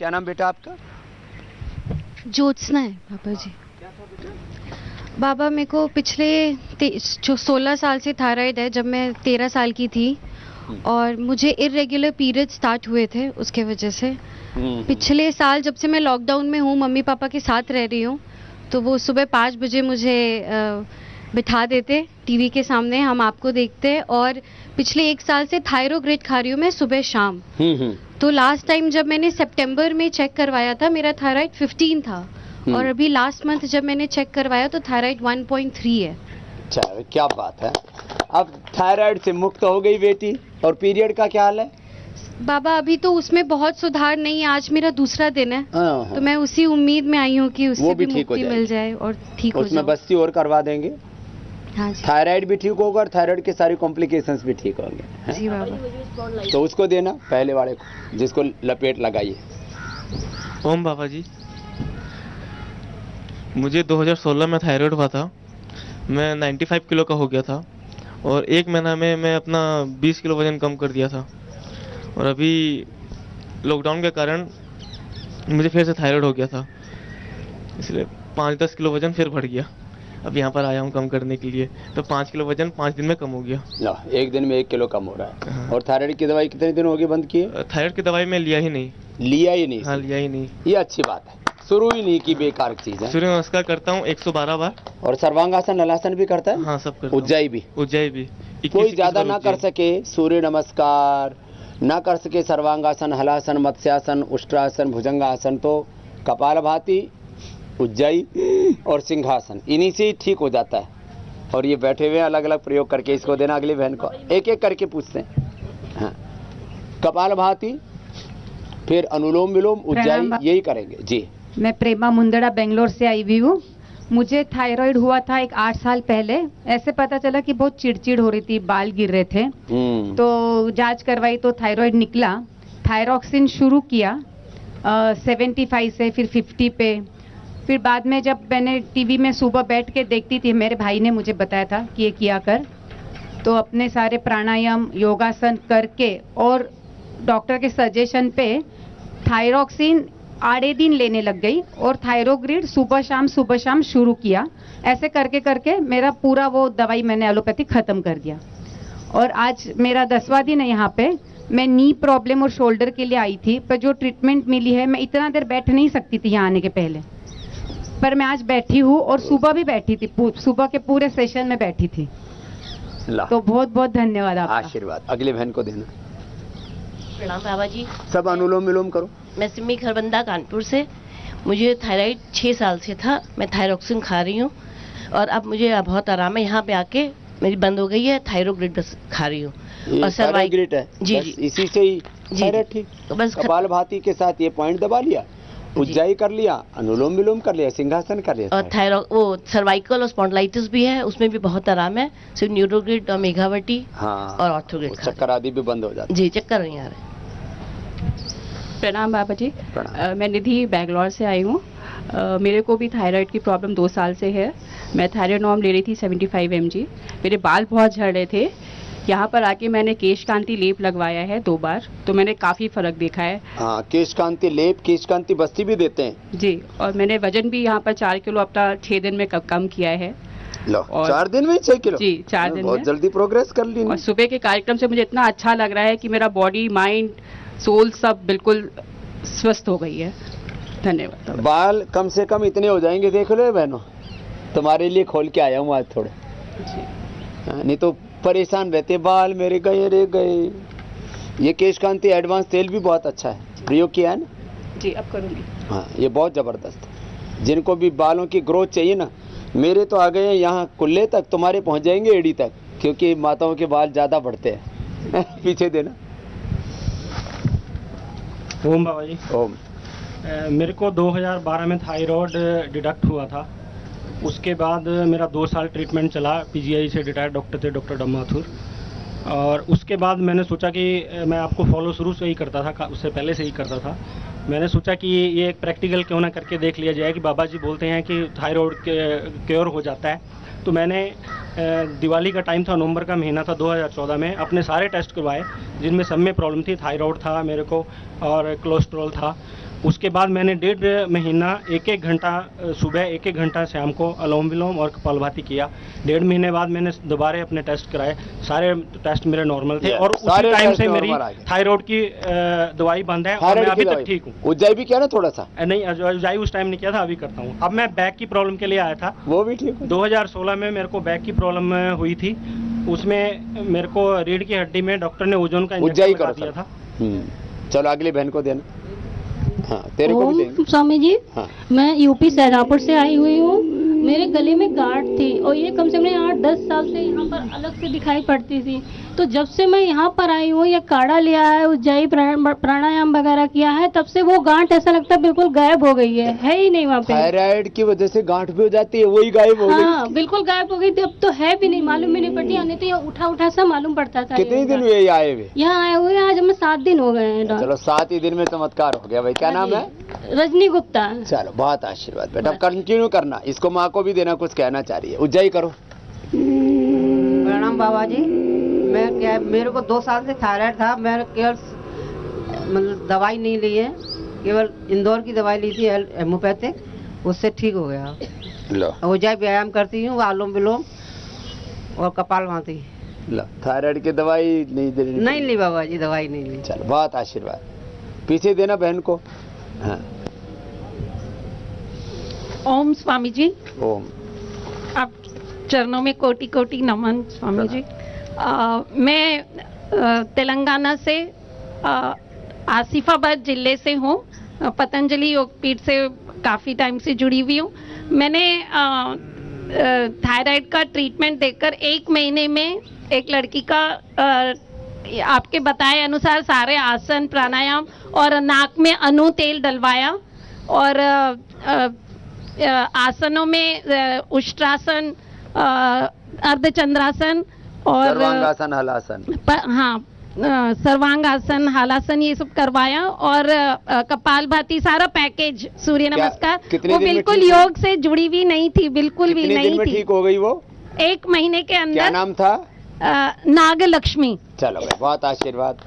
क्या नाम बेटा आपका? ज्योत्सना है पापा जी। बाबा मेरे को पिछले जो 16 साल से थायराइड है, जब मैं 13 साल की थी और मुझे इरेगुलर पीरियड स्टार्ट हुए थे उसके वजह से। पिछले साल जब से मैं लॉकडाउन में हूँ, मम्मी पापा के साथ रह रही हूँ, तो वो सुबह 5 बजे मुझे बिठा देते टीवी के सामने, हम आपको देखते। और पिछले 1 साल से थायरोग्रिड खा रही हूँ मैं सुबह शाम। तो लास्ट टाइम जब मैंने सितंबर में चेक करवाया था, मेरा थायराइड 15 था और अभी लास्ट मंथ जब मैंने चेक करवाया तो थायराइड 1.3 है। अच्छा, क्या बात है। अब थायराइड से मुक्त हो गई बेटी, और पीरियड का क्या हाल है? बाबा अभी तो उसमें बहुत सुधार नहीं है, आज मेरा दूसरा दिन है। तो मैं उसी उम्मीद में आई हूँ कि उससे भी मुक्ति मिल जाए और ठीक हो जाए। उसमें बस्ती और करवा देंगे। हाँ जी। थायराइड भी ठीक होगा और थायराइड के सारी कॉम्प्लिकेशंस भी ठीक होंगे। जी बाबा। तो उसको देना, पहले वाले को, जिसको लपेट लगाइए। ओम बाबा जी, मुझे 2016 में थायराइड हुआ था। मैं 95 किलो का हो गया था और 1 महीना में मैं अपना 20 किलो वजन कम कर दिया था। और अभी लॉकडाउन के कारण मुझे फिर से थायराइड हो गया था, इसलिए 5-10 किलो वजन फिर बढ़ गया। अब यहाँ पर आया हूँ कम करने के लिए, तो 5 किलो वजन 5 दिन में कम हो गया। लो, 1 दिन में 1 किलो कम हो रहा है। हाँ। और थायराइड की दवाई कितने दिन हो गए बंद किए? थायराइड की दवाई मैं लिया ही नहीं। लिया ही नहीं? हाँ, लिया ही नहीं। ये अच्छी बात है, शुरू ही नहीं की, बेकार चीज है। सूर्य नमस्कार करता हूँ 112 बार। और सर्वांगासन हलासन भी करता है? हाँ, सब करता हूँ। उज्जाई भी? उज्जाई भी। कोई ज्यादा ना कर सके सूर्य नमस्कार, ना कर सके सर्वांगासन, हलासन, मत्स्यासन, उष्ट्रासन, भुजंगासन, तो कपालभाति, उज्जाई और सिंहासन, इन्हीं से ही ठीक हो जाता है। और ये बैठे हुए अलग अलग प्रयोग करके इसको देना अगली बहन को, एक एक करके पूछते हैं। हाँ, कपालभाति, फिर अनुलोम विलोम, उज्जाई, यही करेंगे जी। मैं प्रेमा मुंदड़ा बेंगलोर से आई हुई हूँ। मुझे थायराइड हुआ था 8 साल पहले। ऐसे पता चला कि बहुत चिड़चिड़ हो रही थी, बाल गिर रहे थे, तो जांच करवाई तो थायराइड निकला। थायरॉक्सिन शुरू किया 75 से, फिर 50 पे। फिर बाद में जब मैंने टीवी में सुबह बैठ के देखती थी, मेरे भाई ने मुझे बताया था कि ये किया कर, तो अपने सारे प्राणायाम योगासन करके और डॉक्टर के सजेशन पे थायरॉक्सिन आड़े दिन लेने लग गई और थायरोग्रिड सुबह शाम शुरू किया। ऐसे करके करके मेरा पूरा वो दवाई मैंने एलोपैथी खत्म कर दिया। और आज मेरा 10वां दिन है यहाँ पे। मैं नी प्रॉब्लम और शोल्डर के लिए आई थी, पर जो ट्रीटमेंट मिली है, मैं इतना देर बैठ नहीं सकती थी यहाँ आने के पहले, पर मैं आज बैठी हूँ और सुबह भी बैठी थी, सुबह के पूरे सेशन में बैठी थी। तो बहुत बहुत धन्यवाद आपका। आशीर्वाद अगली बहन को देना। प्रणाम बाबा जी। सब अनुलोम विलोम करो। मैं सिमी खरबंदा कानपुर से। मुझे थायराइड 6 साल से था। मैं थायरॉक्सिन खा रही हूँ और अब मुझे बहुत आराम है। यहाँ पे आके मेरी बंद हो गई है, थायरोग्रिड बस खा रही हूँ और थायरोग्रिड है जी जी, इसी से ही थायराइड ठीक। तो बस कपालभाति के साथ ये पॉइंट दबा लिया, उज्जाई कर लिया, अनुलोम विलोम कर लिया, सिंहासन कर लिया, और थायरॉइड वो सर्वाइकल और स्पॉन्डिलाइटिस भी है, उसमें भी बहुत आराम है। सिर्फ न्यूरोग्रिड और मेघावटी और ऑर्थोग्रिड चक्कर आदि भी बंद हो जाते जी, चक्कर नहीं आ रहे। प्रणाम बाबा जी। मैं निधि बैंगलोर से आई हूँ। मेरे को भी थायराइड की प्रॉब्लम 2 साल से है। मैं थायराइड नॉर्म ले रही थी 75 mg। मेरे बाल बहुत झड़ रहे थे। यहाँ पर आके मैंने केश कांति लेप लगवाया है 2 बार, तो मैंने काफ़ी फर्क देखा है। हाँ, केश कांति लेप, केश कांति बस्ती भी देते हैं जी। और मैंने वजन भी यहाँ पर 4 किलो अपना 6 दिन में कम किया है। लो, 4 दिन में 6 किलो? जी, 4 दिन में। बहुत जल्दी प्रोग्रेस कर ली। और सुबह के कार्यक्रम से मुझे इतना अच्छा लग रहा है कि मेरा बॉडी, माइंड, सोल सब बिल्कुल स्वस्थ हो गई है। धन्यवाद। बाल कम से कम इतने हो जाएंगे, देख लो बहनों, तुम्हारे लिए खोल के आया हूँ आज थोड़े। नहीं तो परेशान रहते, बाल मेरे गए रे गए। ये केश कांति एडवांस तेल भी बहुत अच्छा है, प्रयोग किया है ना? जी, अब करूँगी। हाँ, ये बहुत ज़बरदस्त है। जिनको भी बालों की ग्रोथ चाहिए ना, मेरे तो आ गए हैं यहाँ कुल्ले तक, तुम्हारे पहुँच जाएंगे एड़ी तक, क्योंकि माताओं के बाल ज़्यादा बढ़ते हैं। पीछे देना। ओम बाबा जी। ओम। मेरे को 2012 में थायराइड डिडक्ट हुआ था। उसके बाद मेरा 2 साल ट्रीटमेंट चला। पीजीआई से रिटायर्ड डॉक्टर थे, डॉक्टर डम्माथुर। और उसके बाद मैंने सोचा कि मैं आपको फॉलो शुरू से ही करता था, उससे पहले से ही करता था। मैंने सोचा कि ये एक प्रैक्टिकल क्यों ना करके देख लिया जाए कि बाबा जी बोलते हैं कि थायराइड क्योर हो जाता है। तो मैंने दिवाली का टाइम था, नवंबर का महीना था 2014 में, अपने सारे टेस्ट करवाए जिनमें सब में प्रॉब्लम थी। थायराइड था मेरे को और कोलेस्ट्रॉल था। उसके बाद मैंने 1.5 महीना एक एक घंटा सुबह, एक एक घंटा शाम को अनुलोम विलोम और कपालभाति किया। 1.5 महीने बाद मैंने दोबारा अपने टेस्ट कराए, सारे टेस्ट मेरे नॉर्मल थे और उसी सारे टाइम टेस्ट से मेरी नॉर्मल आ गए। थायराइड की दवाई बंद है और मैं थायराइड की अभी तक दवाई ठीक हूँ। उज्जाई भी किया ना थोड़ा सा, नहीं, अजाई उस टाइम नहीं किया था, अभी करता हूँ। अब मैं बैक की प्रॉब्लम के लिए आया था, वो भी ठीक हो। 2016 में मेरे को बैक की प्रॉब्लम हुई थी। उसमें मेरे को रीढ़ की हड्डी में डॉक्टर ने ओजोन का उज्जाई इंजेक्शन करो लगा दिया सर। था। चलो अगली बहन को देना। हाँ तेरे को भी देंगे। स्वामी जी, हाँ मैं यूपी सैदापुर से आई हुई हूँ। मेरे गले में गांठ थी और ये कम से कम 8-10 साल से यहाँ पर अलग से दिखाई पड़ती थी। तो जब से मैं यहाँ पर आई हूँ, ये काढ़ा लिया है, उज्जाई प्राणायाम वगैरह किया है, तब से वो गांठ ऐसा लगता है बिल्कुल गायब हो गई है ही नहीं वहाँ पे। थायराइड की वजह से गांठ भी हो जाती है, वही गायब हो गई। हाँ बिल्कुल गायब हो गई थी, अब तो है भी नहीं, मालूम भी नहीं पड़ती। नहीं तो ये उठा उठा सा मालूम पड़ता था। कितने दिन हुए ये आए हुए? यहाँ आए हुए आज हमें 7 दिन हो गए हैं। चलो 7 ही दिन में चमत्कार हो गया भाई। क्या नाम है? रजनी गुप्ता। चलो बहुत आशीर्वाद बेटा, कंटिन्यू करना। इसको माँ को भी देना, कुछ कहना चाह रही है। उज्जाई करो। प्रणाम बाबा जी। मेरे को 2 साल से थायराइड था। मैं केवल मतलब दवाई नहीं ली है, केवल इंदौर की दवाई ली थी हेमोपैथिक, उससे ठीक हो गया। लो उज्जाई व्यायाम करती हूँ, अनुलोम विलोम और कपालभाति। लो थायराइड की दवाई नहीं ली बाबा जी, दवाई नहीं ली। चलो बहुत आशीर्वाद। पीछे देना बहन को। हाँ ओम स्वामी जी, ओम। आप चरणों में कोटि कोटि नमन स्वामी जी। मैं तेलंगाना से आसिफाबाद जिले से हूँ। पतंजलि योगपीठ से काफ़ी टाइम से जुड़ी हुई हूँ। मैंने थायराइड का ट्रीटमेंट देकर 1 महीने में एक लड़की का आपके बताए अनुसार सारे आसन प्राणायाम और नाक में अनु तेल डलवाया और आसनों में उष्ट्रासन, अर्धचंद्रासन और सर्वांगासन, हलासन। हाँ सर्वांगासन, हलासन ये सब करवाया और कपालभाति सारा पैकेज, सूर्य नमस्कार। वो बिल्कुल योग से जुड़ी हुई नहीं थी, बिल्कुल भी कितने दिन नहीं में थी। ठीक हो गई वो? 1 महीने के क्या अंदर। नाम था? नागलक्ष्मी। चलो भाई बहुत आशीर्वाद।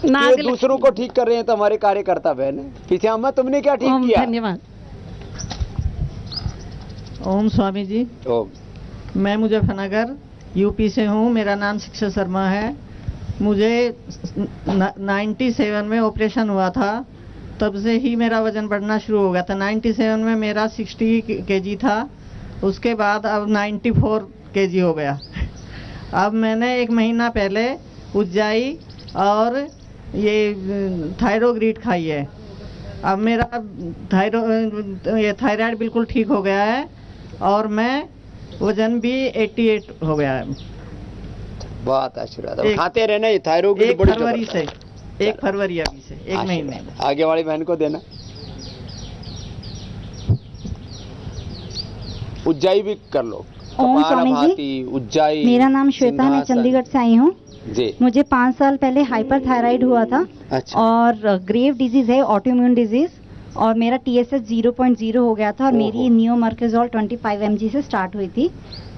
नाग ये दूसरों को ठीक कर रहे हैं तो हमारे कार्यकर्ता बहन है। पीछे अम्मा तुमने क्या ठीक किया? धन्यवाद। ओम स्वामी जी, ओम। मैं मुजफ्फरनगर यूपी से हूँ। मेरा नाम शिक्षा शर्मा है। मुझे 97 में ऑपरेशन हुआ था, तब से ही मेरा वजन बढ़ना शुरू हो गया था। 97 में मेरा 60 kg था, उसके बाद अब 94 kg हो गया। अब मैंने 1 महीना पहले उज्जाई और ये थायरोग्रीड खाई है। अब मेरा थायराइड बिल्कुल ठीक हो गया है और मैं वजन भी 88 हो गया है। बहुत आशीर्वाद। अब खाते रहना ये थायराइड। 1 फरवरी से, 1 फरवरी अभी से 1 महीने। आगे वाली बहन को देना। उज्जाई भी कर लो। ओम स्वामी जी, उज्जाई। मेरा नाम श्वेता है, मैं चंडीगढ़ से आई हूँ जी। मुझे 5 साल पहले हाइपरथायराइड हुआ था। अच्छा। और ग्रेव डिजीज है, ऑटोइम्यून डिजीज, और मेरा TSH 0.0 हो गया था और मेरी नियोमर्केजोल 25 mg से स्टार्ट हुई थी।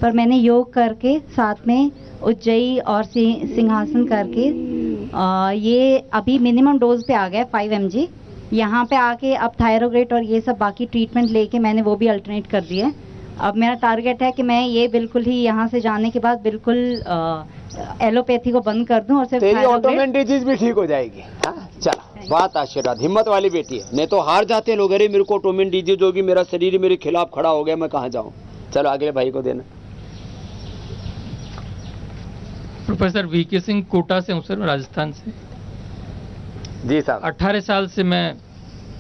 पर मैंने योग करके साथ में उज्जई और सिंहासन करके ये अभी मिनिमम डोज पे आ गया 5 mg। यहाँ पे आके अब थायरोग्रेट और ये सब बाकी ट्रीटमेंट लेके मैंने वो भी अल्टरनेट कर दिए। अब मेरा टारगेट है कि मैं ये बिल्कुल ही यहाँ से जाने के बाद बिल्कुल एलोपैथी को बंद कर दूं और सिर्फ तेरी ऑटोइम्यून डिजीज भी ठीक हो जाएगी। हाँ चलो बहुत आशीर्वाद। हिम्मत वाली बेटी है, नहीं तो हार जाते हैं लोग। अरे मेरे को ऑटोइम्यून डिजीज होगी, मेरा शरीर मेरे खिलाफ खड़ा हो गया, मैं कहाँ जाऊँ। चलो अगले भाई को देना। प्रोफेसर VK सिंह कोटा से हूँ सर, मैं राजस्थान से। जी साहब। 18 साल से मैं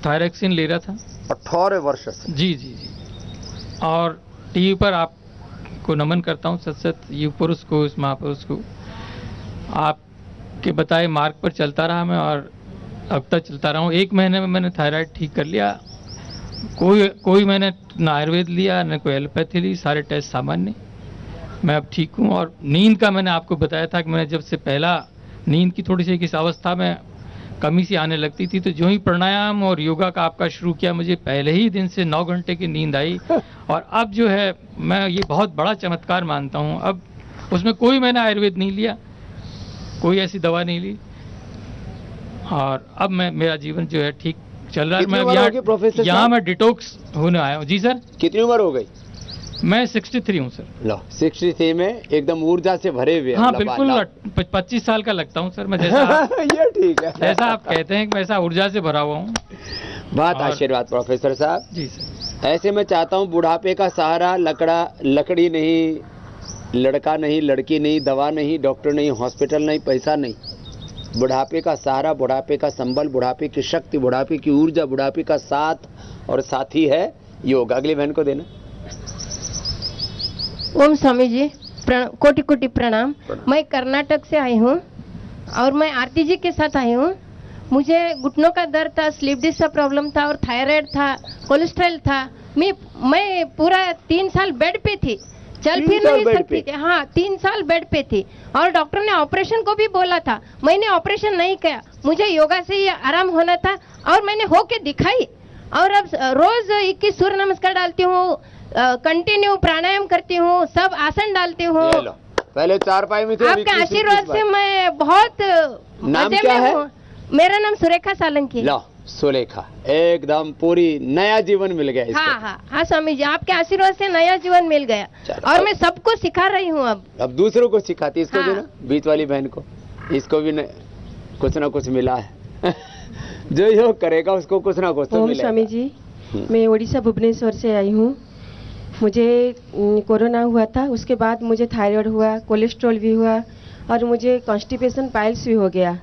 थायरॉक्सिन ले रहा था। 18 वर्ष से? जी जी जी। और टीवी पर आपको नमन करता हूँ, सत सत युग पुरुष को, इस महापुरुष को। आपके बताए मार्ग पर चलता रहा मैं और अब तक चलता रहा हूँ। 1 महीने में मैंने थायराइड ठीक कर लिया। कोई मैंने ना आयुर्वेद लिया न कोई एलोपैथी ली, सारे टेस्ट सामान्य। मैं अब ठीक हूँ। और नींद का मैंने आपको बताया था कि मैंने जब से पहला नींद की थोड़ी सी किस अवस्था में कमी सी आने लगती थी, तो जो ही प्राणायाम और योगा का आपका शुरू किया, मुझे पहले ही दिन से 9 घंटे की नींद आई। और अब जो है मैं ये बहुत बड़ा चमत्कार मानता हूँ। अब उसमें कोई मैंने आयुर्वेद नहीं लिया, कोई ऐसी दवा नहीं ली, और अब मेरा जीवन जो है ठीक चल रहा है। कितनी मैं उम्र होगी प्रोफेसर यहाँ साहब? मैं डिटॉक्स होने आया हूँ। जी सर, कितनी उम्र हो गई? मैं 63 हूँ सर। लो 63 में एकदम ऊर्जा से भरे हुए हैं, हाँ लबालब। बिल्कुल, 25 साल का लगता हूँ सर मैं, जैसा ये ठीक है, जैसा आप कहते हैं कि वैसा ऊर्जा से भरा हुआ हूँ। बहुत और- आशीर्वाद प्रोफेसर साहब। जी सर। ऐसे मैं चाहता हूँ बुढ़ापे का सहारा लकड़ी नहीं, लड़का नहीं, लड़की नहीं, दवा नहीं, डॉक्टर नहीं, हॉस्पिटल नहीं, पैसा नहीं। बुढ़ापे का सहारा, बुढ़ापे का संबल, बुढ़ापे की शक्ति, बुढ़ापे की ऊर्जा, बुढ़ापे का साथ और साथी है योग। अगली बहन को देना। ओम स्वामी जी, कोटि कोटि प्रणाम। मैं कर्नाटक से आई हूँ और मैं आरती जी के साथ आई हूँ। मुझे घुटनों का दर्द था, स्लीप डिस्क का प्रॉब्लम था और थायराइड था, कोलेस्ट्रॉल था। मैं पूरा 3 साल बेड पे थी, चल फिर नहीं सकती थी। हाँ, 3 साल बेड पे थी और डॉक्टर ने ऑपरेशन को भी बोला था। मैंने ऑपरेशन नहीं किया, मुझे योगा से ही आराम होना था और मैंने होके दिखाई। और अब रोज 21 सूर्य नमस्कार डालती हूँ, कंटिन्यू प्राणायाम करती हूँ, सब आसन डालती हूँ। पहले 4 पाई में थे, आपके आशीर्वाद से मैं बहुत नाम मजे क्या में है? हूँ। मेरा नाम सुरेखा सालंकी। लो सुलेखा, एकदम पूरी नया जीवन मिल गया इसको। हाँ हाँ हाँ स्वामी जी, आपके आशीर्वाद से नया जीवन मिल गया और मैं सबको सिखा रही हूँ अब। दूसरों को सिखाती। इसको हाँ। देना, बीच वाली बहन को। इसको भी कुछ ना कुछ मिला है। जो योग करेगा उसको कुछ ना कुछ तो ओम मिलेगा। स्वामी जी, मैं उड़ीसा भुवनेश्वर से आई हूँ। मुझे कोरोना हुआ था, उसके बाद मुझे थायराइड हुआ, कोलेस्ट्रॉल भी हुआ और मुझे कॉन्स्टिपेशन पाइल्स भी हो गया।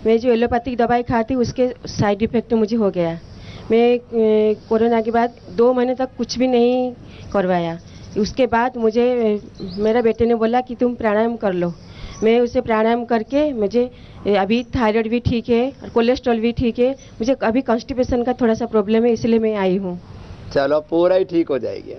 मैं जो एलोपैथिक दवाई खाती उसके साइड इफेक्ट मुझे हो गया। मैं कोरोना के बाद 2 महीने तक कुछ भी नहीं करवाया। उसके बाद मुझे मेरा बेटे ने बोला कि तुम प्राणायाम कर लो। मैं उसे प्राणायाम करके मुझे अभी थायराइड भी ठीक है और कोलेस्ट्रॉल भी ठीक है। मुझे अभी कॉन्स्टिपेशन का थोड़ा सा प्रॉब्लम है, इसलिए मैं आई हूँ। चलो पूरा ही ठीक हो जाएगी।